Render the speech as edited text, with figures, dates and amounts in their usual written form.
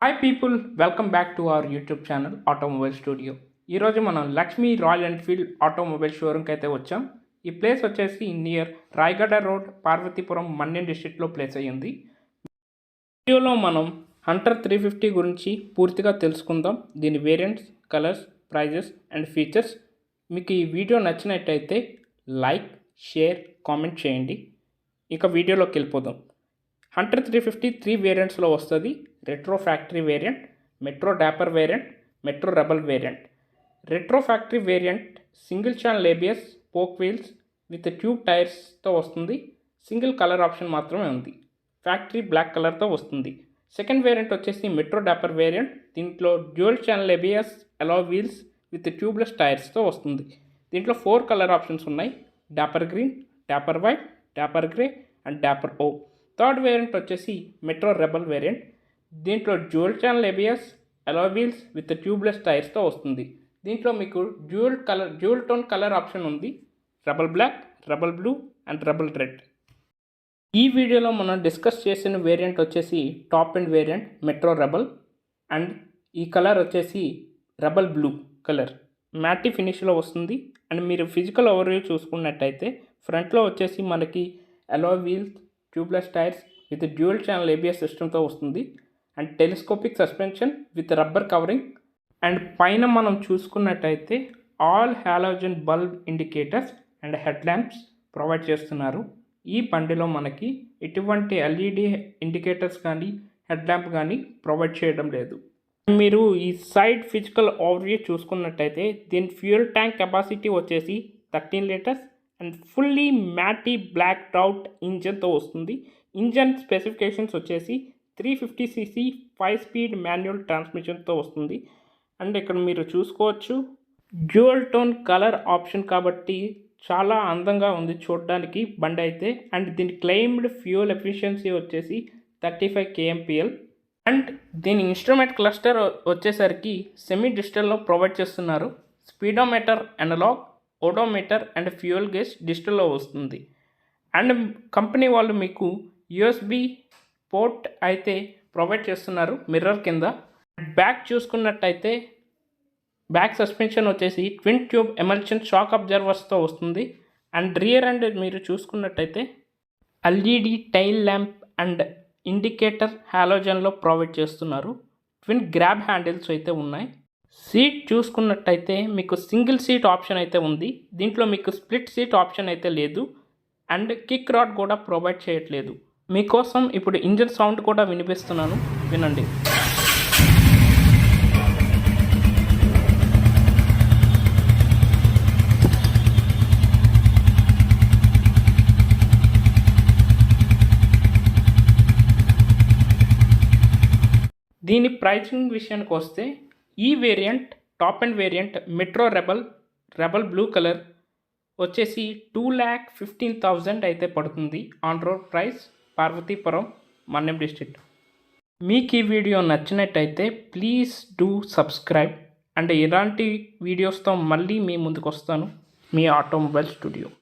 Hi people, welcome back to our YouTube channel automobile studio. ఈరోజు మనం Lakshmi royal Enfield automobile షోరూమ్కి అయితే వచ్చాం. ఈ ప్లేస్ వచ్చేసి నియర్ రాయగడ రోడ్, పార్వతీపురం, మన్యం డిస్ట్రిక్ట్లో ప్లేస్ అయ్యింది. వీడియోలో మనం హంటర్ 350 గురించి పూర్తిగా తెలుసుకుందాం. దీని variants, colours, prices and features. మీకు ఈ వీడియో నచ్చినట్టయితే లైక్, షేర్, కామెంట్ చేయండి. ఇక వీడియోలోకి వెళ్ళిపోదాం. హంటర్ 350 3 వేరియంట్స్లో వస్తుంది. Retro factory variant, metro dapper variant, metro rebel variant. Retro factory variant single channel ABS, spoke wheels with tube టైర్స్తో వస్తుంది. సింగిల్ కలర్ ఆప్షన్ మాత్రమే ఉంది. ఫ్యాక్టరీ బ్లాక్ కలర్తో వస్తుంది. సెకండ్ వేరియంట్ వచ్చేసి మెట్రో డాపర్ వేరియంట్. దీంట్లో dual channel ABS, alloy wheels with tubeless టైర్స్తో వస్తుంది. దీంట్లో 4 కలర్ ఆప్షన్స్ ఉన్నాయి: dapper green, dapper white, dapper grey and dapper O. Third variant వచ్చేసి మెట్రో రెబల్ వేరియంట్. దీంట్లో dual channel ABS, alloy wheels with tubeless టైర్స్తో వస్తుంది. దీంట్లో మీకు డ్యూయల్ టోన్ కలర్ ఆప్షన్ ఉంది: rebel black, rebel blue and rebel red. ఈ వీడియోలో మనం డిస్కస్ చేసిన వేరియంట్ వచ్చేసి top end variant metro rebel, and ఈ కలర్ వచ్చేసి రెబల్ బ్లూ కలర్. మ్యాటీ ఫినిష్లో వస్తుంది. అండ్ మీరు ఫిజికల్ ఓవర్వ్యూ చూసుకున్నట్టయితే ఫ్రంట్లో వచ్చేసి మనకి alloy wheels, tubeless tyres with dual channel ABS సిస్టమ్తో వస్తుంది. And telescopic suspension with rubber covering. And పైన మనం చూసుకున్నట్టయితే all halogen bulb indicators and head lamps provide చేస్తున్నారు. ఈ బండిలో మనకి ఎటువంటి ఎల్ఈడి ఇండికేటర్స్ కానీ హెడ్ ల్యాంప్ కానీ ప్రొవైడ్ చేయడం లేదు. మీరు ఈ సైడ్ ఫిజికల్ ఓవర్వ్యూ చూసుకున్నట్టయితే దీని ఫ్యూయల్ ట్యాంక్ కెపాసిటీ వచ్చేసి 13 litres and fully matte black out ఇంజన్తో వస్తుంది. ఇంజన్ స్పెసిఫికేషన్స్ వచ్చేసి 350cc 5-speed మాన్యువల్ ట్రాన్స్మిషన్తో వస్తుంది. అండ్ ఇక్కడ మీరు చూసుకోవచ్చు డ్యూయల్ టోన్ కలర్ ఆప్షన్ కాబట్టి చాలా అందంగా ఉంది చూడడానికి బండి అయితే. అండ్ దీని క్లెయిమ్డ్ ఫ్యూయల్ ఎఫిషియన్సీ వచ్చేసి 35 kmpl. అండ్ దీని ఇన్స్ట్రుమెంట్ క్లస్టర్ వచ్చేసరికి సెమీ డిజిటల్లో ప్రొవైడ్ చేస్తున్నారు. Speedometer analogue, odometer and fuel gauge డిజిటల్లో వస్తుంది. అండ్ కంపెనీ వాళ్ళు మీకు యూఎస్బి పోర్ట్ అయితే ప్రొవైడ్ చేస్తున్నారు మిర్రర్ కింద. బ్యాక్ చూసుకున్నట్టయితే బ్యాక్ సస్పెన్షన్ వచ్చేసి ట్విన్ ట్యూబ్ ఎమల్షన్ షాక్ అబ్జర్వర్స్తో వస్తుంది. అండ్ రియర్ అండ్ మీరు చూసుకున్నట్టయితే LED tail lamp and indicator హాలోజన్లో ప్రొవైడ్ చేస్తున్నారు. ట్విన్ గ్రాబ్ హ్యాండిల్స్ అయితే ఉన్నాయి. సీట్ చూసుకున్నట్టయితే మీకు సింగిల్ సీట్ ఆప్షన్ అయితే ఉంది. దీంట్లో మీకు స్ప్లిట్ సీట్ ఆప్షన్ అయితే లేదు. అండ్ కిక్ రాడ్ కూడా ప్రొవైడ్ చేయట్లేదు. మీకోసం ఇప్పుడు ఇంజన్ సౌండ్ కూడా వినిపిస్తున్నాను, వినండి. దీని ప్రైసింగ్ విషయానికి వస్తే ఈ variant top and variant metro rebel blue colour వచ్చేసి 2,15,000 అయితే పడుతుంది. On road price Parvathipuram, Manyam district. మీకు ఈ వీడియో నచ్చినట్టయితే ప్లీజ్ డూ సబ్స్క్రైబ్. అండ్ ఇలాంటి వీడియోస్తో మళ్ళీ మీ ముందుకు వస్తాను. మీ ఆటోమొబైల్ స్టూడియో.